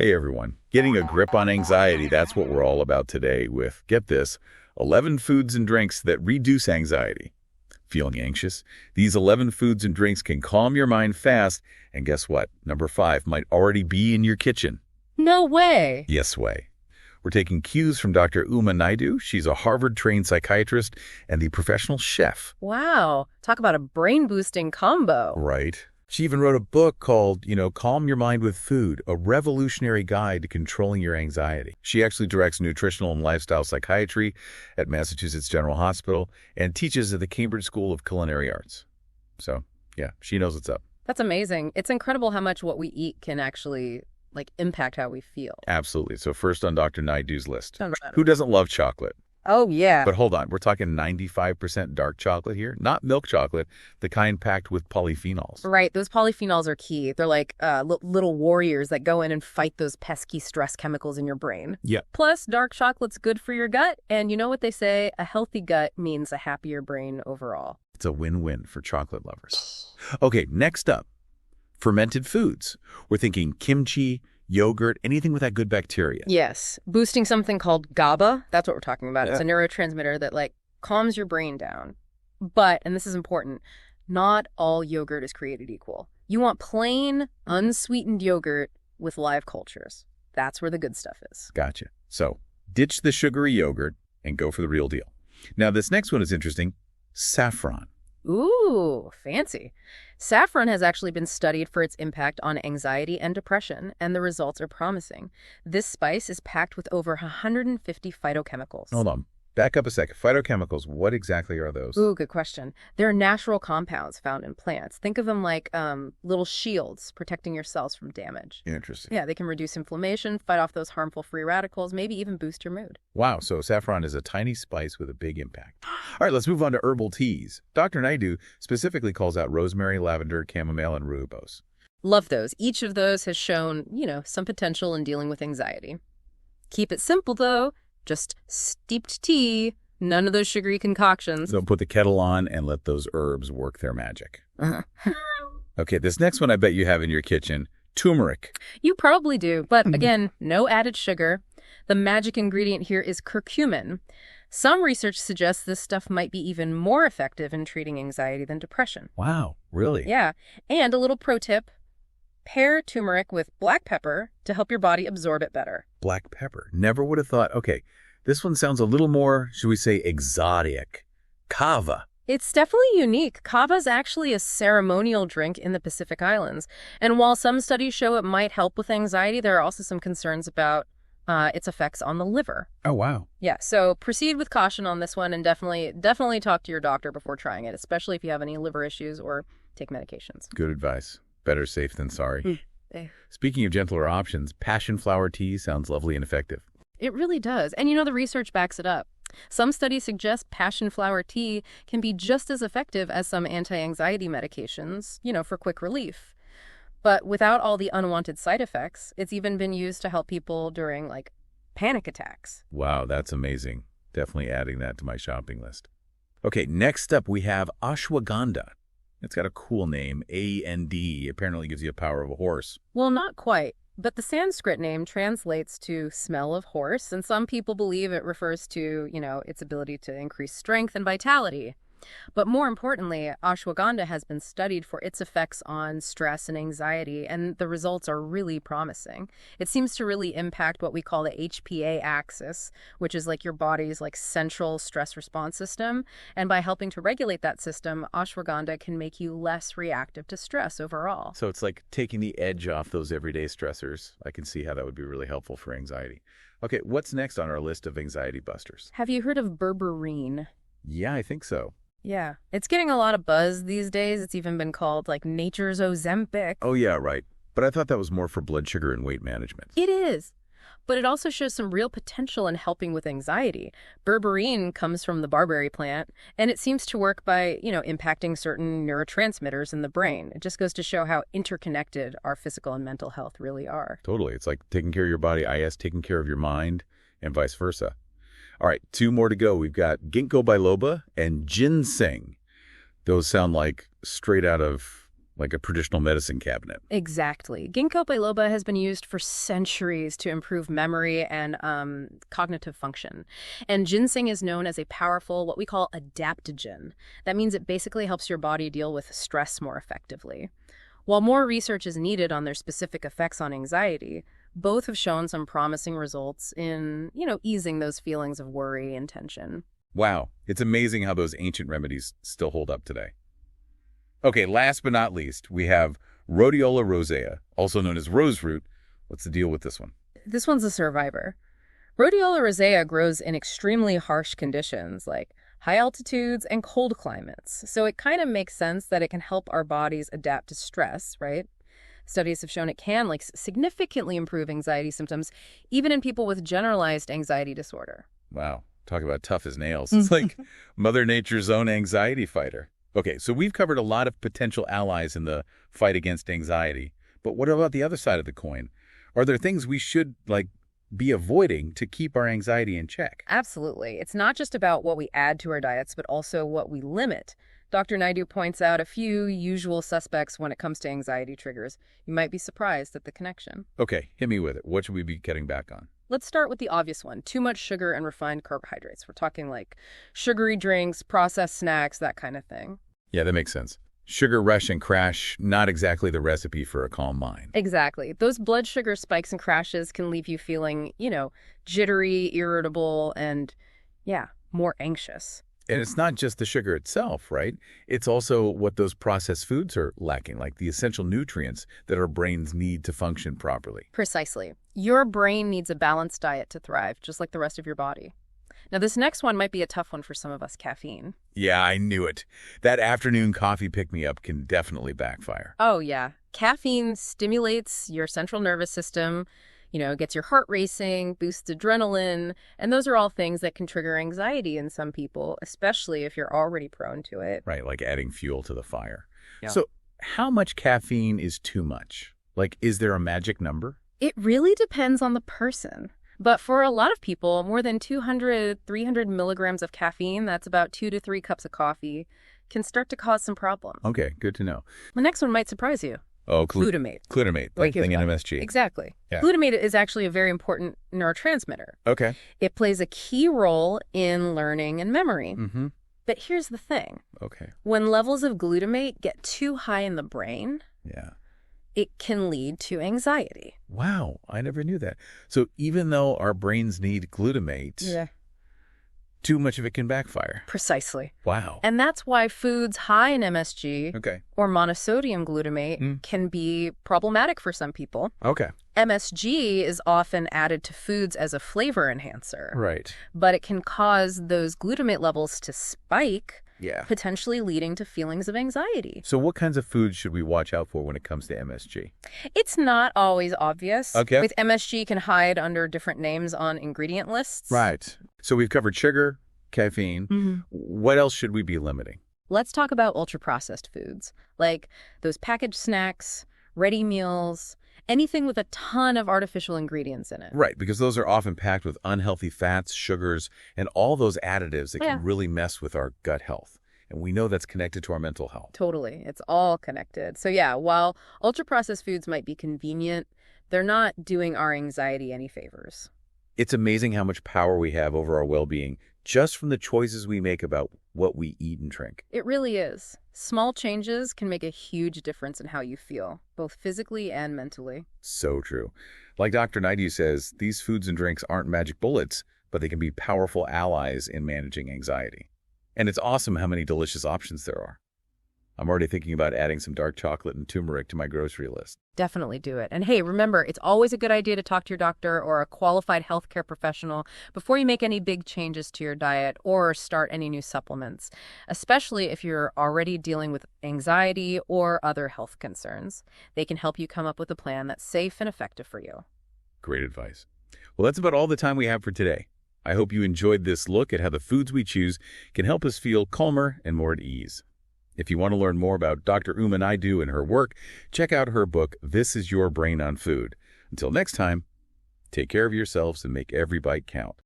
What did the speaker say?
Hey everyone, getting a grip on anxiety, that's what we're all about today with, get this, 11 foods and drinks that reduce anxiety. Feeling anxious? These 11 foods and drinks can calm your mind fast, and guess what? Number 5 might already be in your kitchen. No way. Yes way. We're taking cues from Dr. Naidoo. She's a Harvard-trained psychiatrist and the professional chef. Wow. Talk about a brain-boosting combo. Right. She even wrote a book called, Calm Your Mind with Food, a revolutionary guide to controlling your anxiety. She actually directs nutritional and lifestyle psychiatry at Massachusetts General Hospital and teaches at the Cambridge School of Culinary Arts. So, yeah, she knows what's up. That's amazing. It's incredible how much what we eat can actually, impact how we feel. Absolutely. So first on Dr. Naidoo's list, who doesn't love chocolate? Oh, yeah. But hold on, we're talking 95% dark chocolate here, not milk chocolate, the kind packed with polyphenols. Right. Those polyphenols are key. They're like little warriors that go in and fight those pesky stress chemicals in your brain. Yeah. Plus, dark chocolate's good for your gut. And you know what they say? A healthy gut means a happier brain overall. It's a win-win for chocolate lovers. Okay, next up, fermented foods. We're thinking kimchi, yogurt, anything with that good bacteria. Yes. Boosting something called GABA. That's what we're talking about. It's a neurotransmitter that calms your brain down. But, and this is important, not all yogurt is created equal. You want plain, unsweetened yogurt with live cultures. That's where the good stuff is. Gotcha. So, ditch the sugary yogurt and go for the real deal. Now, this next one is interesting. Saffron. Ooh, fancy. Saffron has actually been studied for its impact on anxiety and depression, and the results are promising. This spice is packed with over 150 phytochemicals. Hold on. Back up a second. Phytochemicals, what exactly are those? Ooh, good question. They're natural compounds found in plants. Think of them like little shields protecting your cells from damage. Interesting. Yeah, they can reduce inflammation, fight off those harmful free radicals, maybe even boost your mood. Wow, so saffron is a tiny spice with a big impact. All right, let's move on to herbal teas. Dr. Naidoo specifically calls out rosemary, lavender, chamomile, and rooibos. Love those. Each of those has shown, some potential in dealing with anxiety. Keep it simple, though. Just steeped tea, none of those sugary concoctions. So put the kettle on and let those herbs work their magic. Okay, this next one I bet you have in your kitchen, turmeric. You probably do, but again, no added sugar. The magic ingredient here is curcumin. Some research suggests this stuff might be even more effective in treating anxiety than depression. Wow, really? Yeah, and a little pro tip. Pair turmeric with black pepper to help your body absorb it better. Black pepper. Never would have thought. Okay, this one sounds a little more, should we say, exotic. Kava. It's definitely unique. Kava is actually a ceremonial drink in the Pacific Islands. And while some studies show it might help with anxiety, there are also some concerns about its effects on the liver. Oh, wow. Yeah, so proceed with caution on this one and definitely talk to your doctor before trying it, especially if you have any liver issues or take medications. Good advice. Better safe than sorry. Speaking of gentler options, Passionflower Tea sounds lovely and effective. It really does. And the research backs it up. Some studies suggest Passionflower Tea can be just as effective as some anti-anxiety medications, for quick relief. But without all the unwanted side effects, it's even been used to help people during, panic attacks. Wow, that's amazing. Definitely adding that to my shopping list. Okay, next up we have ashwagandha. It's got a cool name, A-N-D. Apparently gives you the power of a horse. Well, not quite. But the Sanskrit name translates to smell of horse, and some people believe it refers to, its ability to increase strength and vitality. But more importantly, ashwagandha has been studied for its effects on stress and anxiety, and the results are really promising. It seems to really impact what we call the HPA axis, which is your body's central stress response system. And by helping to regulate that system, ashwagandha can make you less reactive to stress overall. So it's like taking the edge off those everyday stressors. I can see how that would be really helpful for anxiety. Okay, what's next on our list of anxiety busters? Have you heard of berberine? Yeah, I think so. Yeah, it's getting a lot of buzz these days. It's even been called nature's Ozempic. Oh yeah, right. But I thought that was more for blood sugar and weight management. It is. But it also shows some real potential in helping with anxiety. Berberine comes from the barberry plant, and it seems to work by, impacting certain neurotransmitters in the brain. It just goes to show how interconnected our physical and mental health really are. Totally. It's like taking care of your body, taking care of your mind, and vice versa. All right, 2 more to go. We've got Ginkgo biloba and Ginseng. Those sound like straight out of like a traditional medicine cabinet. Exactly. Ginkgo biloba has been used for centuries to improve memory and cognitive function. And ginseng is known as a powerful, what we call adaptogen. That means it basically helps your body deal with stress more effectively. While more research is needed on their specific effects on anxiety, both have shown some promising results in, easing those feelings of worry and tension. Wow, it's amazing how those ancient remedies still hold up today. Okay, last but not least, we have Rhodiola rosea, also known as roseroot. What's the deal with this one? This one's a survivor. Rhodiola rosea grows in extremely harsh conditions like high altitudes and cold climates. So it kind of makes sense that it can help our bodies adapt to stress, right? Studies have shown it can significantly improve anxiety symptoms, even in people with generalized anxiety disorder. Wow, talk about tough as nails. It's like Mother Nature's own anxiety fighter. Okay, so we've covered a lot of potential allies in the fight against anxiety. But what about the other side of the coin? Are there things we should, be avoiding to keep our anxiety in check? Absolutely. It's not just about what we add to our diets, but also what we limit. Dr. Naidoo points out a few usual suspects when it comes to anxiety triggers. You might be surprised at the connection. Okay, hit me with it. What should we be cutting back on? Let's start with the obvious one, too much sugar and refined carbohydrates. We're talking like sugary drinks, processed snacks, that kind of thing. Yeah, that makes sense. Sugar rush and crash, not exactly the recipe for a calm mind. Exactly. Those blood sugar spikes and crashes can leave you feeling, jittery, irritable, and, more anxious. And it's not just the sugar itself, right? It's also what those processed foods are lacking, like the essential nutrients that our brains need to function properly. Precisely. Your brain needs a balanced diet to thrive, just like the rest of your body. Now, this next one might be a tough one for some of us, caffeine. Yeah, I knew it. That afternoon coffee pick-me-up can definitely backfire. Oh, yeah. Caffeine stimulates your central nervous system, gets your heart racing, boosts adrenaline, and those are all things that can trigger anxiety in some people, especially if you're already prone to it. Right, like adding fuel to the fire. Yeah. So how much caffeine is too much? Is there a magic number? It really depends on the person. But for a lot of people, more than 200, 300 milligrams of caffeine, that's about 2 to 3 cups of coffee, can start to cause some problems. Okay, good to know. The next one might surprise you. Oh, glutamate. Glutamate, that thing in MSG. Exactly. Yeah. Glutamate is actually a very important neurotransmitter. Okay. It plays a key role in learning and memory. Mm-hmm. But here's the thing. Okay. When levels of glutamate get too high in the brain, Yeah. it can lead to anxiety. Wow, I never knew that. So even though our brains need glutamate, too much of it can backfire. Precisely. Wow. And that's why foods high in MSG Okay. or monosodium glutamate can be problematic for some people. Okay. MSG is often added to foods as a flavor enhancer. Right. But it can cause those glutamate levels to spike, Yeah. potentially leading to feelings of anxiety. So what kinds of foods should we watch out for when it comes to MSG? It's not always obvious. Okay. With MSG can hide under different names on ingredient lists. Right. So we've covered sugar, caffeine. Mm-hmm. What else should we be limiting? Let's talk about ultra-processed foods, like those packaged snacks, ready meals, anything with a ton of artificial ingredients in it. Right, because those are often packed with unhealthy fats, sugars, and all those additives that can really mess with our gut health. And we know that's connected to our mental health. Totally. It's all connected. So yeah, while ultra-processed foods might be convenient, they're not doing our anxiety any favors. It's amazing how much power we have over our well-being just from the choices we make about what we eat and drink. It really is. Small changes can make a huge difference in how you feel, both physically and mentally. So true. Like Dr. Naidoo says, these foods and drinks aren't magic bullets, but they can be powerful allies in managing anxiety. And it's awesome how many delicious options there are. I'm already thinking about adding some dark chocolate and turmeric to my grocery list. Definitely do it. And hey, remember, it's always a good idea to talk to your doctor or a qualified healthcare professional before you make any big changes to your diet or start any new supplements, especially if you're already dealing with anxiety or other health concerns. They can help you come up with a plan that's safe and effective for you. Great advice. Well, that's about all the time we have for today. I hope you enjoyed this look at how the foods we choose can help us feel calmer and more at ease. If you want to learn more about Dr. Naidoo and her work, check out her book, This Is Your Brain on Food. Until next time, take care of yourselves and make every bite count.